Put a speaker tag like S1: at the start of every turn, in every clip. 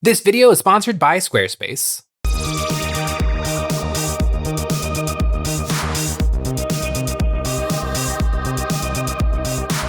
S1: This video is sponsored by Squarespace.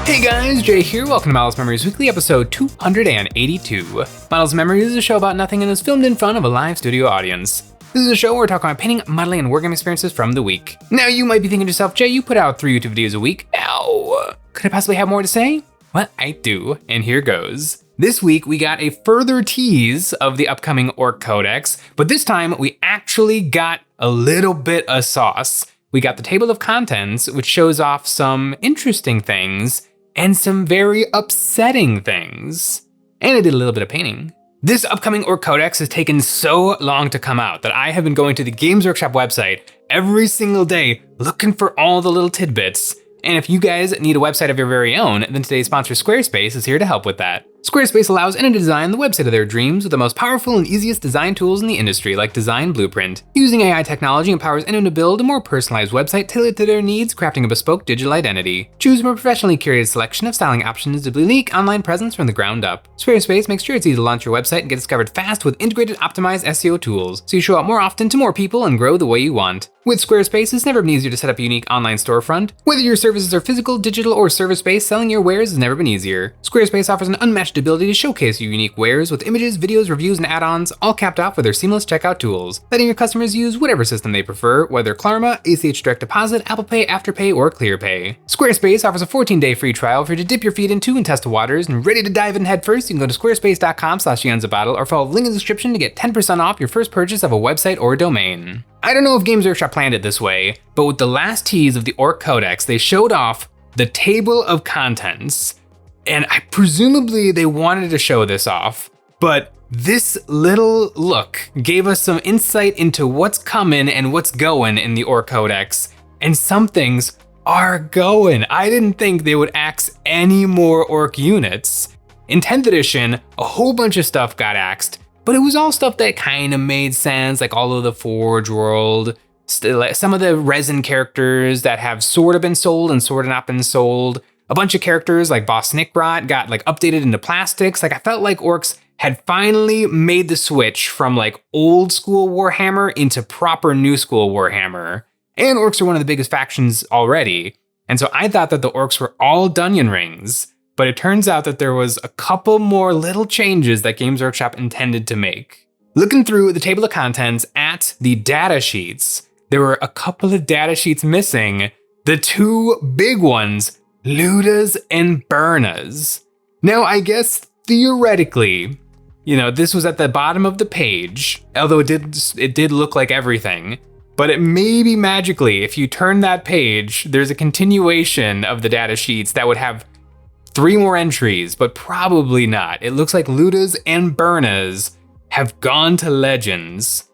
S1: Hey guys, Jay here. Welcome to Models Memories Weekly, episode 282. Models Memories is a show about nothing and is filmed in front of a live studio audience. This is a show where we're talking about painting, modeling, and wargaming experiences from the week. Now you might be thinking to yourself, Jay, you put out 3 YouTube videos a week. Ow! Could I possibly have more to say? Well, I do, and here goes. This week, we got a further tease of the upcoming Ork Codex, but this time we actually got a little bit of sauce. We got the table of contents, which shows off some interesting things and some very upsetting things. And I did a little bit of painting. This upcoming Ork Codex has taken so long to come out that I have been going to the Games Workshop website every single day looking for all the little tidbits. And if you guys need a website of your very own, then today's sponsor Squarespace is here to help with that. Squarespace allows anyone to design the website of their dreams with the most powerful and easiest design tools in the industry, like Design Blueprint. Using AI technology empowers anyone to build a more personalized website tailored to their needs, crafting a bespoke digital identity. Choose from a professionally curated selection of styling options to build a unique online presence from the ground up. Squarespace makes sure it's easy to launch your website and get discovered fast with integrated optimized SEO tools, so you show up more often to more people and grow the way you want. With Squarespace, it's never been easier to set up a unique online storefront. Whether your services are physical, digital, or service-based, selling your wares has never been easier. Squarespace offers an unmatched ability to showcase your unique wares with images, videos, reviews, and add-ons, all capped off with their seamless checkout tools, letting your customers use whatever system they prefer, whether Klarna, ACH Direct Deposit, Apple Pay, Afterpay, or ClearPay. Squarespace offers a 14-day free trial for you to dip your feet into and test the waters, and ready to dive in head first, you can go to squarespace.com/EonsOfBattle or follow the link in the description to get 10% off your first purchase of a website or domain. I don't know if Games Workshop planned it this way, but with the last tease of the Ork Codex, they showed off the table of contents, and presumably they wanted to show this off, but this little look gave us some insight into what's coming and what's going in the Ork Codex, and some things are going. I didn't think they would axe any more Ork units. In 10th edition, a whole bunch of stuff got axed, but it was all stuff that kind of made sense, like all of the Forge World, some of the resin characters that have sort of been sold and sort of not been sold. A bunch of characters like Boss Snickrot got like updated into plastics. Like I felt like Orks had finally made the switch from like old school Warhammer into proper new school Warhammer. And Orks are one of the biggest factions already. And so I thought that the Orks were all Dunyan Rings. But it turns out that there was a couple more little changes that Games Workshop intended to make. Looking through the table of contents at the data sheets, there were a couple of data sheets missing. The 2 big ones, Lootas and Burnas. Now, I guess theoretically, this was at the bottom of the page, although it did look like everything. But it may be magically, if you turn that page, there's a continuation of the data sheets that would have 3 more entries, but probably not. It looks like Lootas and Burnas have gone to Legends,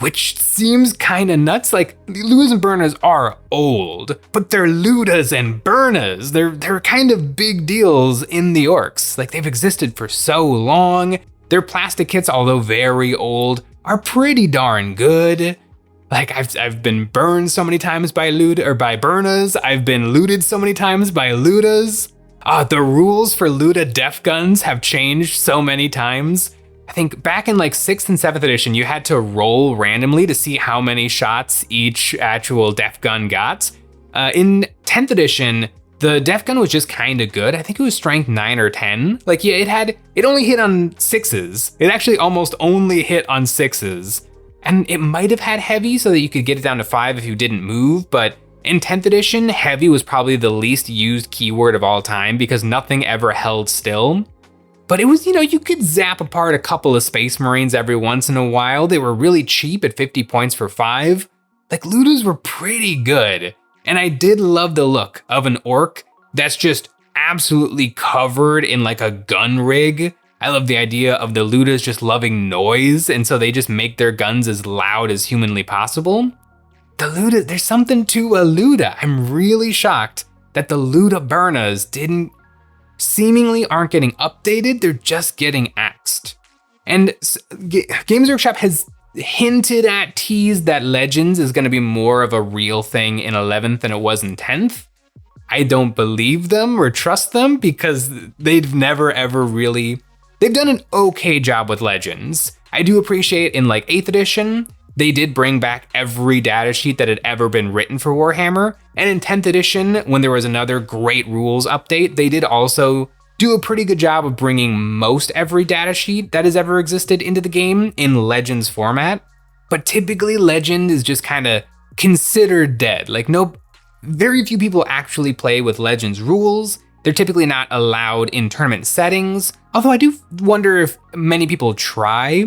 S1: which seems kind of nuts. Like, Lootas and Burnas are old, but they're Lootas and Burnas. They're kind of big deals in the Orks. Like, they've existed for so long. Their plastic kits, although very old, are pretty darn good. Like, I've been burned so many times by Burnas. I've been looted so many times by Lootas. The rules for Luta def guns have changed so many times. I think back in like 6th and 7th edition, you had to roll randomly to see how many shots each actual def gun got. In 10th edition, the def gun was just kind of good. I think it was strength 9 or 10. Like, yeah, it only hit on 6s. It actually almost only hit on 6s. And it might have had heavy so that you could get it down to 5 if you didn't move, but in 10th edition, heavy was probably the least used keyword of all time because nothing ever held still. But it was, you could zap apart a couple of Space Marines every once in a while. They were really cheap at 50 points for 5. Like, Lootas were pretty good. And I did love the look of an Ork that's just absolutely covered in like a gun rig. I love the idea of the Lootas just loving noise, and so they just make their guns as loud as humanly possible. The Luta, there's something to a Luta. I'm really shocked that the Luta Burnas seemingly aren't getting updated. They're just getting axed. And Games Workshop has hinted at, teased that Legends is going to be more of a real thing in 11th than it was in 10th. I don't believe them or trust them because they've never ever really they've done an okay job with Legends. I do appreciate in like 8th edition, they did bring back every datasheet that had ever been written for Warhammer. And in 10th edition, when there was another great rules update, they did also do a pretty good job of bringing most every datasheet that has ever existed into the game in Legends format. But typically Legend is just kind of considered dead. Like very few people actually play with Legends rules. They're typically not allowed in tournament settings. Although I do wonder if many people try.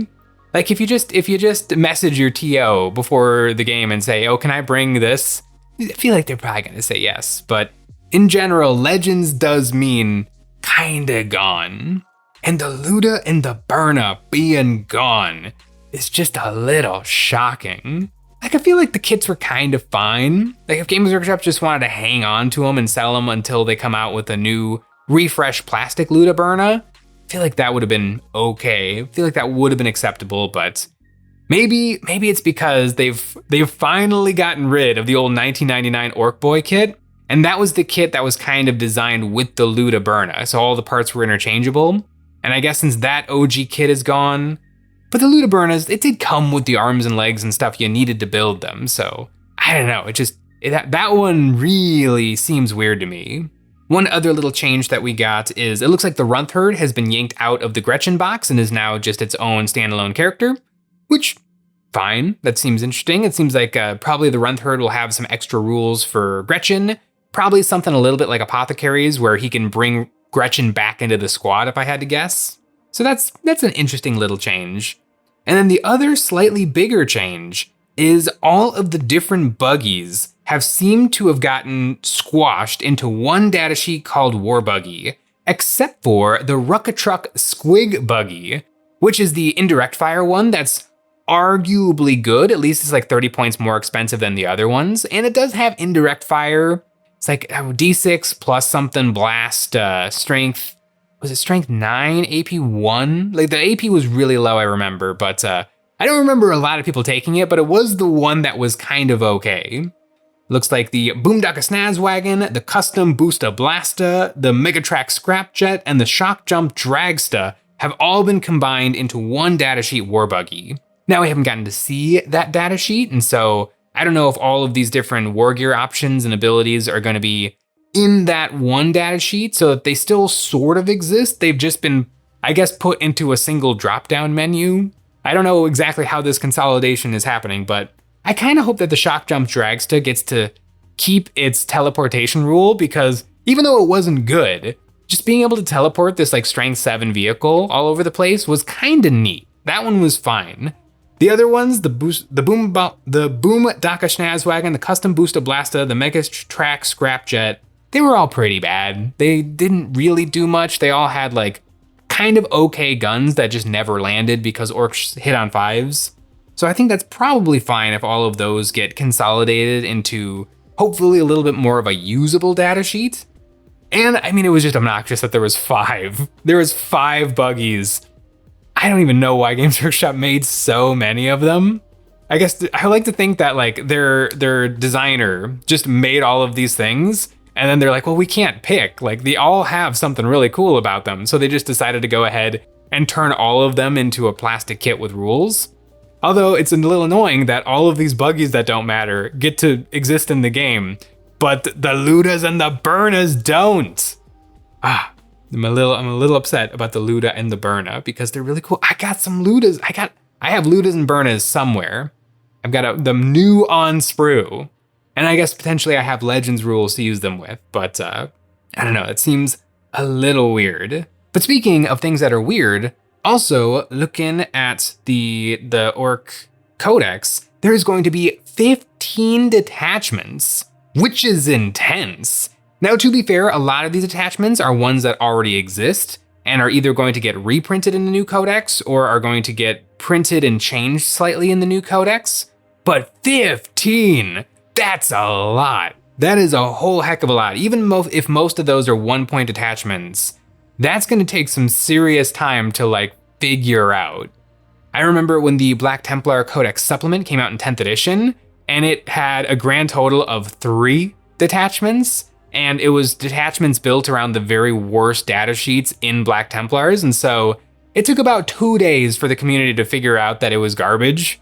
S1: Like if you just message your TO before the game and say, oh, can I bring this? I feel like they're probably gonna say yes. But in general, Legends does mean kinda gone. And the Luta and the Burna being gone is just a little shocking. Like I feel like the kits were kind of fine. Like if Games Workshop just wanted to hang on to them and sell them until they come out with a new refresh plastic Luta Burna, I feel like that would have been okay. I feel like that would have been acceptable, but maybe it's because they've finally gotten rid of the old 1999 Ork Boy kit, and that was the kit that was kind of designed with the Luta Burna, so all the parts were interchangeable. And I guess since that OG kit is gone, but the Luta Burnas, it did come with the arms and legs and stuff you needed to build them, so I don't know, that one really seems weird to me. One other little change that we got is it looks like the Runtherd has been yanked out of the Gretchen box and is now just its own standalone character, which, fine, that seems interesting. It seems like probably the Runtherd will have some extra rules for Gretchen, probably something a little bit like Apothecaries where he can bring Gretchen back into the squad if I had to guess. So that's an interesting little change. And then the other slightly bigger change is all of the different buggies have seemed to have gotten squashed into one datasheet called War Buggy, except for the Ruckatruck Squig Buggy, which is the indirect fire one that's arguably good. At least it's like 30 points more expensive than the other ones. And it does have indirect fire. It's like D6 plus something blast, strength. Was it strength 9, AP 1? Like the AP was really low, I remember, but I don't remember a lot of people taking it, but it was the one that was kind of okay. Looks like the Boomdaka Snazwagon, the Custom Boosta Blasta, the Megatrack Scrapjet, and the Shock Jump Dragsta have all been combined into one datasheet War Buggy. Now we haven't gotten to see that datasheet, and so I don't know if all of these different war gear options and abilities are going to be in that one datasheet, so that they still sort of exist. They've just been, I guess, put into a single drop-down menu. I don't know exactly how this consolidation is happening, but I kind of hope that the Shock Jump Dragsta gets to keep its teleportation rule, because even though it wasn't good, just being able to teleport this like strength 7 vehicle all over the place was kind of neat. That one was fine. The other ones, the Boom Daka Schnazwagon, the Custom Boosta Blasta, the Megatrack Scrapjet, they were all pretty bad. They didn't really do much. They all had like kind of okay guns that just never landed because orcs hit on 5s. So I think that's probably fine if all of those get consolidated into hopefully a little bit more of a usable datasheet. And I mean, it was just obnoxious that there was 5. There was 5 buggies. I don't even know why Games Workshop made so many of them. I guess I like to think that like their designer just made all of these things, and then they're like, well, we can't pick. Like they all have something really cool about them. So they just decided to go ahead and turn all of them into a plastic kit with rules. Although it's a little annoying that all of these buggies that don't matter get to exist in the game, but the Lutas and the Burnas don't. I'm a little upset about the Luta and the Burna because they're really cool. I got some Lutas. I have Lutas and Burnas somewhere. I've got the new on sprue. And I guess potentially I have Legends rules to use them with, but I don't know, it seems a little weird. But speaking of things that are weird, also looking at the Ork Codex, there's going to be 15 detachments, which is intense. Now, to be fair, a lot of these attachments are ones that already exist and are either going to get reprinted in the new codex or are going to get printed and changed slightly in the new codex. But 15, that's a lot. That is a whole heck of a lot. Even if most of those are 1-point attachments, that's going to take some serious time to like figure out. I remember when the Black Templar Codex supplement came out in 10th edition, and it had a grand total of 3 detachments. And it was detachments built around the very worst data sheets in Black Templars. And so It took about 2 days for the community to figure out that it was garbage,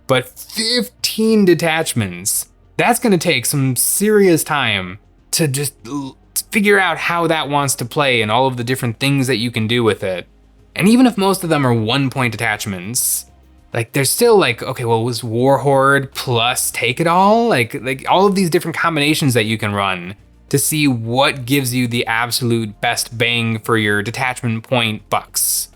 S1: but 15 detachments. That's gonna take some serious time to just figure out how that wants to play and all of the different things that you can do with it. And even if most of them are 1-point detachments, like there's still like, okay, well, was Warhorde plus Take It All? Like all of these different combinations that you can run to see what gives you the absolute best bang for your detachment point bucks.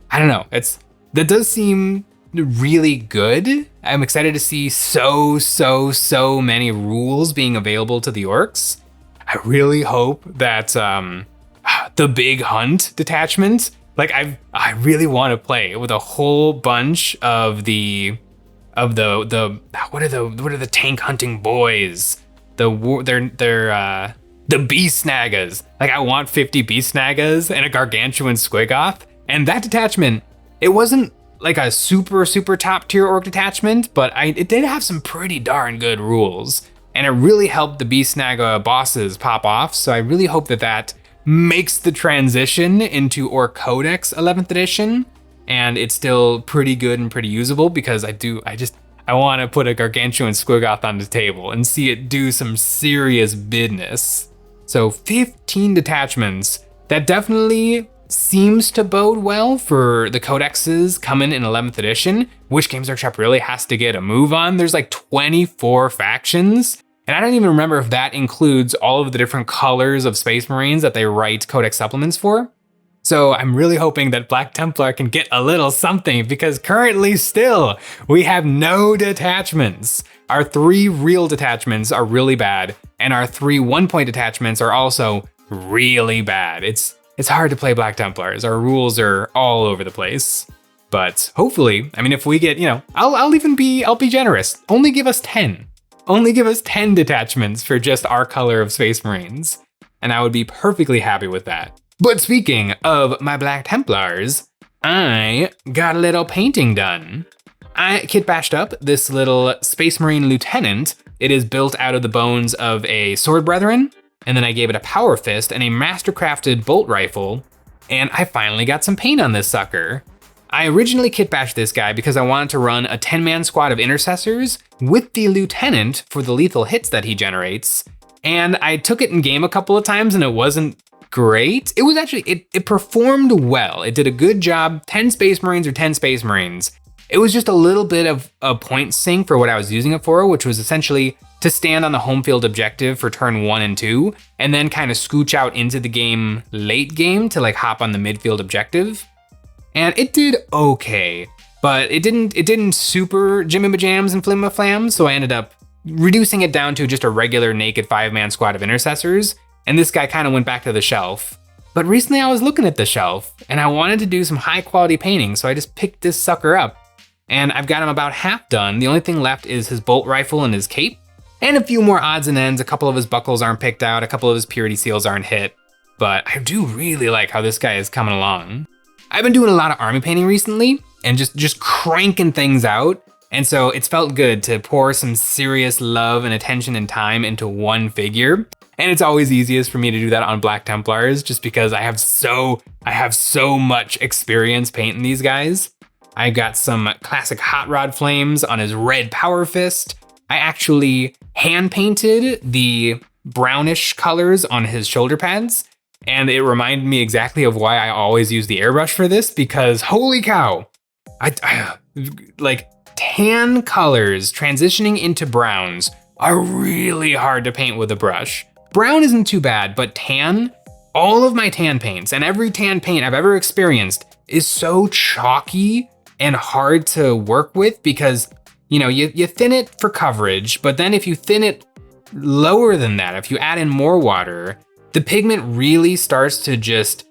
S1: I don't know, that does seem really good. I'm excited to see so many rules being available to the orcs. I really hope that the Big Hunt detachment, like I really want to play with a whole bunch of the what are the tank hunting boys? They're the beast snagas. Like I want 50 beast snagas and a gargantuan squigoth. And that detachment, it wasn't like a super top tier orc detachment, but it did have some pretty darn good rules. And it really helped the beast snaga bosses pop off. So I really hope that makes the transition into Orc Codex 11th edition. And it's still pretty good and pretty usable because I want to put a gargantuan squigoth on the table and see it do some serious business. So 15 detachments, that definitely seems to bode well for the codexes coming in 11th edition. Which Games Workshop really has to get a move on. There's like 24 factions. And I don't even remember if that includes all of the different colors of Space Marines that they write codex supplements for. So I'm really hoping that Black Templar can get a little something because currently still we have no detachments. Our 3 real detachments are really bad and our 3 1-point detachments are also really bad. It's hard to play Black Templars. Our rules are all over the place. But hopefully, I mean, if we get, I'll be generous. Only give us 10. Only give us 10 detachments for just our color of Space Marines. And I would be perfectly happy with that. But speaking of my Black Templars, I got a little painting done. I kit bashed up this little Space Marine Lieutenant. It is built out of the bones of a Sword Brethren, and then I gave it a Power Fist and a mastercrafted bolt rifle, and I finally got some paint on this sucker. I originally kit bashed this guy because I wanted to run a 10-man squad of intercessors with the Lieutenant for the lethal hits that he generates, and I took it in game a couple of times and it wasn't great. It was actually, it performed well. It did a good job. 10 Space Marines or 10 Space Marines. It was just a little bit of a point sink for what I was using it for, which was essentially to stand on the home field objective for turn 1 and 2, and then kind of scooch out into the game late game to like hop on the midfield objective. And it did okay, but it didn't super jimmy jams and flimma flams, so I ended up reducing it down to just a regular naked 5-man squad of intercessors. And this guy kind of went back to the shelf. But recently I was looking at the shelf and I wanted to do some high quality painting, so I just picked this sucker up. And I've got him about half done. The only thing left is his bolt rifle and his cape. And a few more odds and ends. A couple of his buckles aren't picked out, a couple of his purity seals aren't hit. But I do really like how this guy is coming along. I've been doing a lot of army painting recently and just cranking things out. And so it's felt good to pour some serious love and attention and time into one figure. And it's always easiest for me to do that on Black Templars just because I have so much experience painting these guys. I got some classic hot rod flames on his red Power Fist. I actually hand painted the brownish colors on his shoulder pads. And it reminded me exactly of why I always use the airbrush for this, because holy cow, I like tan colors transitioning into browns are really hard to paint with a brush. Brown isn't too bad, but tan, all of my tan paints and every tan paint I've ever experienced is so chalky and hard to work with because, you thin it for coverage, but then if you thin it lower than that, if you add in more water, the pigment really starts to just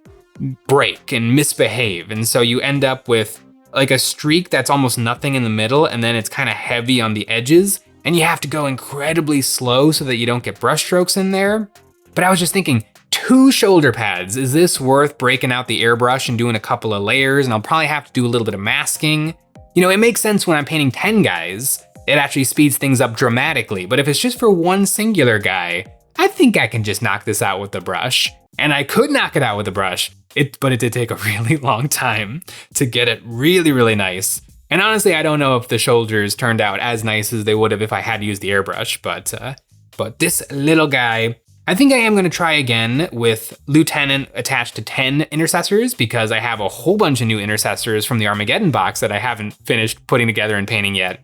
S1: break and misbehave. And so you end up with like a streak that's almost nothing in the middle, and then it's kind of heavy on the edges. And you have to go incredibly slow so that you don't get brush strokes in there. But I was just thinking, 2 shoulder pads, is this worth breaking out the airbrush and doing a couple of layers? And I'll probably have to do a little bit of masking. It makes sense when I'm painting 10 guys, it actually speeds things up dramatically. But if it's just for one singular guy, I think I can just knock this out with the brush. And I could knock it out with the brush, but it did take a really long time to get it really, really nice. And honestly, I don't know if the shoulders turned out as nice as they would have if I had used the airbrush, but this little guy, I think I am going to try again with Lieutenant attached to 10 intercessors, because I have a whole bunch of new intercessors from the Armageddon box that I haven't finished putting together and painting yet.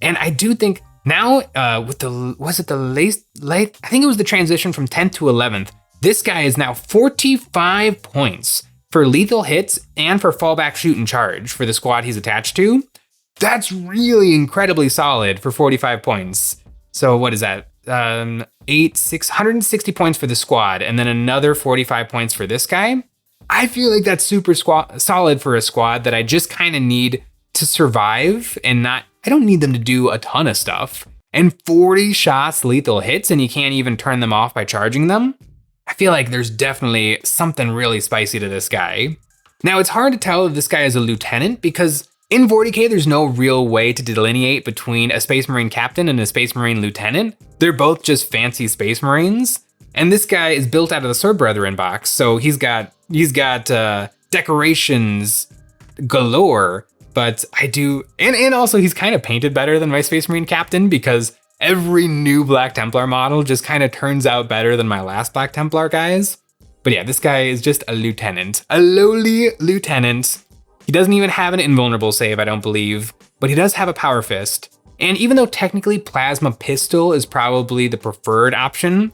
S1: And I do think now with I think it was the transition from 10th to 11th, this guy is now 45 points for lethal hits and for fallback, shoot, and charge for the squad he's attached to. That's really incredibly solid for 45 points. So what is that? 660 points for the squad, and then another 45 points for this guy. I feel like that's super solid for a squad that I just kind of need to survive and I don't need them to do a ton of stuff. And 40 shots lethal hits, and you can't even turn them off by charging them. I feel like there's definitely something really spicy to this guy. Now, it's hard to tell if this guy is a lieutenant, because in 40k, there's no real way to delineate between a Space Marine captain and a Space Marine lieutenant. They're both just fancy Space Marines. And this guy is built out of the Sword Brethren box, so he's got decorations galore. But I do, and also he's kind of painted better than my Space Marine captain, because every new Black Templar model just kind of turns out better than my last Black Templar guys. But yeah, this guy is just a lieutenant, a lowly lieutenant. He doesn't even have an invulnerable save, I don't believe, but he does have a power fist. And even though technically plasma pistol is probably the preferred option,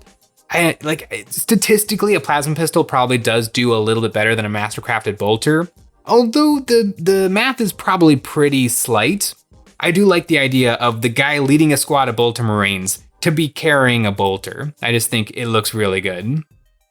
S1: statistically a plasma pistol probably does do a little bit better than a mastercrafted bolter. Although the math is probably pretty slight, I do like the idea of the guy leading a squad of bolter marines to be carrying a bolter. I just think it looks really good.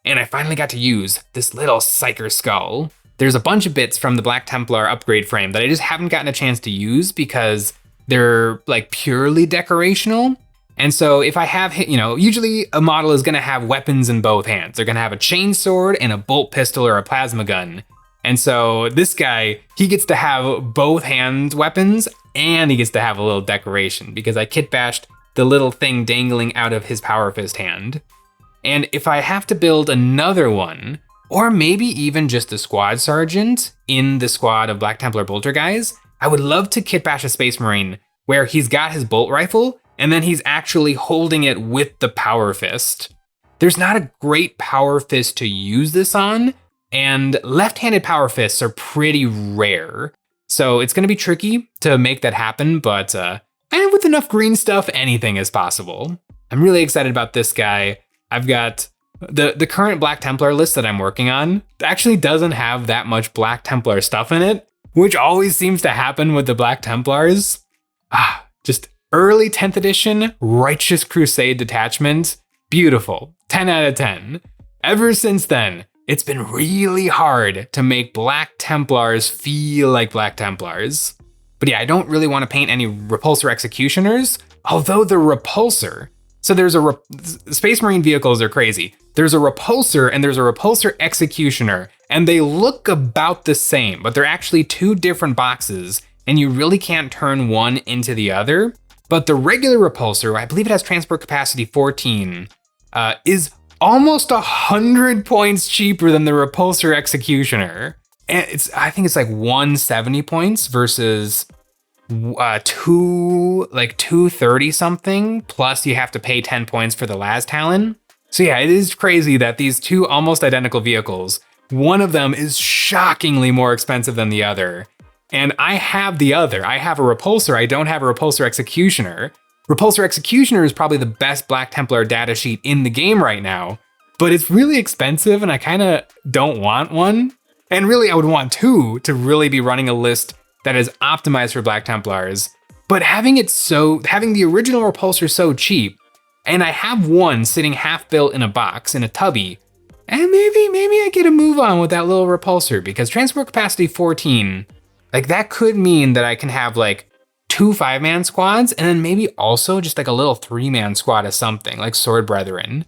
S1: And I finally got to use this little Psyker skull. There's a bunch of bits from the Black Templar upgrade frame that I just haven't gotten a chance to use because they're like purely decorational. And so if I have, usually a model is gonna have weapons in both hands. They're gonna have a chainsword and a bolt pistol or a plasma gun. And so this guy, he gets to have both hand weapons and he gets to have a little decoration because I kit bashed the little thing dangling out of his power fist hand. And if I have to build another one, or maybe even just a squad sergeant in the squad of Black Templar bolter guys, I would love to kit bash a Space Marine where he's got his bolt rifle and then he's actually holding it with the power fist. There's not a great power fist to use this on, and left-handed power fists are pretty rare. So it's gonna be tricky to make that happen, but with enough green stuff, anything is possible. I'm really excited about this guy. I've got the current Black Templar list that I'm working on actually doesn't have that much Black Templar stuff in it, which always seems to happen with the Black Templars. Just early 10th edition, Righteous Crusade detachment, beautiful, 10 out of 10. Ever since then, it's been really hard to make Black Templars feel like Black Templars. But yeah, I don't really want to paint any Repulsor Executioners, although the Repulsor, so there's Space Marine vehicles are crazy. There's a Repulsor and there's a Repulsor Executioner, and they look about the same, but they're actually two different boxes, and you really can't turn one into the other. But the regular Repulsor, I believe it has transport capacity 14, is almost 100 points cheaper than the Repulsor Executioner. And I think it's like 170 points versus 230 something, plus you have to pay 10 points for the Las Talon. So yeah, it is crazy that these two almost identical vehicles, one of them is shockingly more expensive than the other. And I have the other. I have a Repulsor, I don't have a Repulsor Executioner. Repulsor Executioner is probably the best Black Templar datasheet in the game right now, but it's really expensive and I kind of don't want one. And really I would want two to really be running a list that is optimized for Black Templars. But having the original Repulsor so cheap, and I have one sitting half built in a box in a tubby, and maybe I get a move on with that little Repulsor, because transport capacity 14, like that could mean that I can have like 2 5-man squads and then maybe also just like a little 3-man squad of something like Sword Brethren.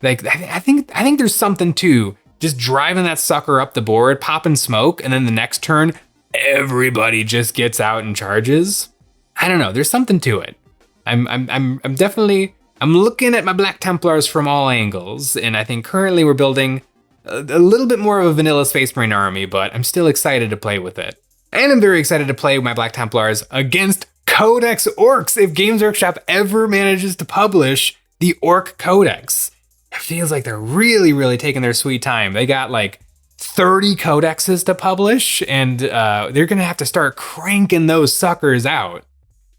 S1: Like I think there's something to just driving that sucker up the board, popping smoke, and then the next turn everybody just gets out and charges. I don't know, there's something to it. I'm definitely looking at my Black Templars from all angles, and I think currently we're building a little bit more of a vanilla Space Marine army, but I'm still excited to play with it. And I'm very excited to play my Black Templars against Codex Orks if Games Workshop ever manages to publish the Ork Codex. It feels like they're really taking their sweet time. They got like 30 codexes to publish, and they're gonna have to start cranking those suckers out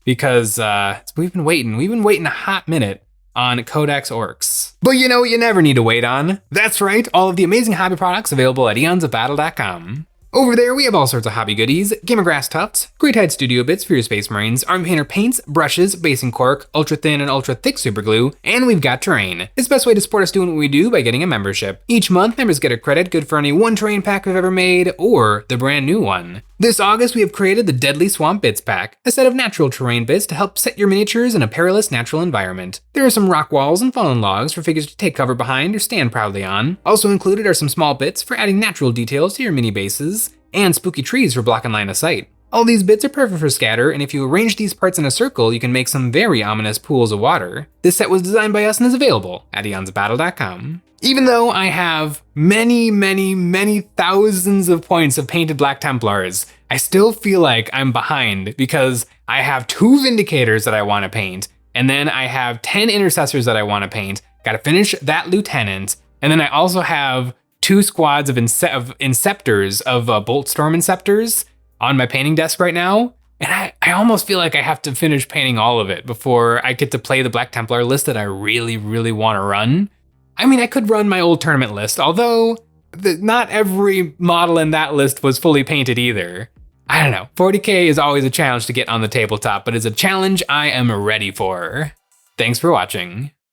S1: because we've been waiting a hot minute on Codex Orks. But you know what you never need to wait on? That's right, all of the amazing hobby products available at EonsOfBattle.com. Over there, we have all sorts of hobby goodies, Gamer Grass Tufts, Great Studio Bits for your Space Marines, Army Painter paints, brushes, basing cork, ultra thin and ultra thick super glue, and we've got terrain. It's the best way to support us doing what we do by getting a membership. Each month, members get a credit good for any one terrain pack we've ever made, or the brand new one. This August, we have created the Deadly Swamp Bits Pack, a set of natural terrain bits to help set your miniatures in a perilous natural environment. There are some rock walls and fallen logs for figures to take cover behind or stand proudly on. Also included are some small bits for adding natural details to your mini bases, and spooky trees for blocking line of sight. All these bits are perfect for scatter, and if you arrange these parts in a circle, you can make some very ominous pools of water. This set was designed by us and is available at EonsOfBattle.com. Even though I have many thousands of points of painted Black Templars, I still feel like I'm behind because I have 2 Vindicators that I want to paint, and then I have 10 Intercessors that I want to paint. Gotta finish that Lieutenant, and then I also have 2 squads of Inceptors, of Boltstorm Inceptors on my painting desk right now. And I almost feel like I have to finish painting all of it before I get to play the Black Templar list that I really want to run. I mean, I could run my old tournament list, although not every model in that list was fully painted either. I don't know, 40k is always a challenge to get on the tabletop, but it's a challenge I am ready for. Thanks for watching.